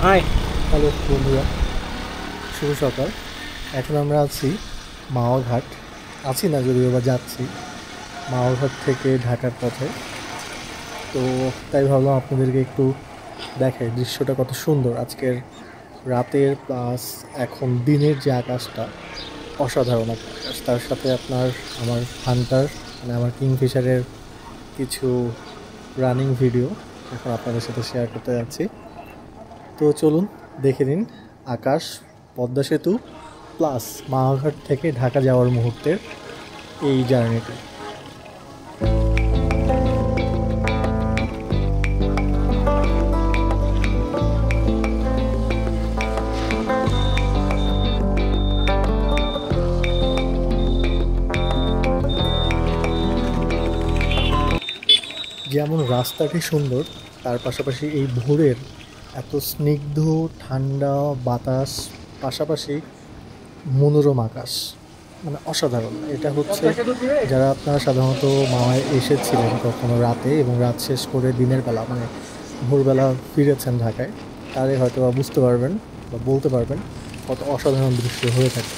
Hi hello বন্ধুরা, শুভ সকাল। এখন আমরা আছি মাওয়াঘাট, আছি না যদিও বা যাচ্ছি মাওয়াঘাট থেকে ঢাকার পথে। তো তাই ভাবলাম আপনাদেরকে একটু দেখাই দৃশ্যটা কত সুন্দর আজকের রাতের প্লাস এখন দিনের যে আকাশটা, অসাধারণ একটা আকাশ। তার সাথে আপনার আমার হান্টার মানে আমার কিংফিশারের কিছু রানিং ভিডিও এখন আপনাদের সাথে শেয়ার করতে যাচ্ছি। তো চলুন দেখে নিন আকাশ, পদ্মা সেতু প্লাস মাওয়াঘাট থেকে ঢাকা যাওয়ার মুহূর্তের এই জার্নিটি। যেমন রাস্তাটি সুন্দর, তার পাশাপাশি এই ভোরের এত স্নিগ্ধ ঠান্ডা বাতাস, পাশাপাশি মনোরম আকাশ, মানে অসাধারণ। এটা হচ্ছে যারা আপনারা সাধারণত মাওয়ায় এসেছিলেন কখনো রাতে এবং রাত শেষ করে দিনের বেলা মানে ভোরবেলা ফিরেছেন ঢাকায়, তারাই হয়তো বা বুঝতে পারবেন বা বলতে পারবেন কত অসাধারণ দৃশ্য হয়ে থাকে।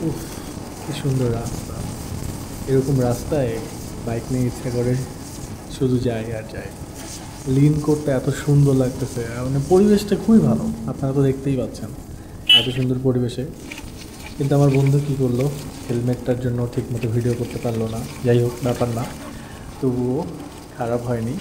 উফ, কি সুন্দর রাস্তা! এরকম রাস্তায় বাইক নিয়ে ইচ্ছা করে শুধু যায় আর যায়। লিন করতে এত সুন্দর লাগতেছে, মানে পরিবেশটা খুবই ভালো, আপনারা তো দেখতেই পাচ্ছেন এত সুন্দর পরিবেশে। কিন্তু আমার বন্ধু কী করলো, হেলমেটটার জন্য ঠিকমতো ভিডিও করতে পারলো না। যাই হোক, ব্যাপার না, তবুও খারাপ হয়নি।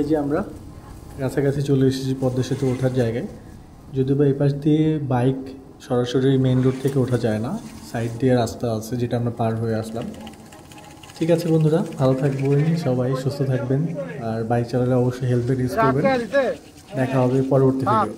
এই যে আমরা কাছাকাছি চলে এসেছি পদ্মা সেতু ওঠার জায়গায়। যদিও বা এই পাশ দিয়ে বাইক সরাসরি মেইন রোড থেকে ওঠা যায় না, সাইড দিয়ে রাস্তা আছে যেটা আমরা পার হয়ে আসলাম। ঠিক আছে বন্ধুরা, ভালো থাকবেন সবাই, সুস্থ থাকবেন, আর বাইক চালালে অবশ্যই হেলমেট ইউজ করবেন। দেখা হবে পরবর্তী ভিডিও।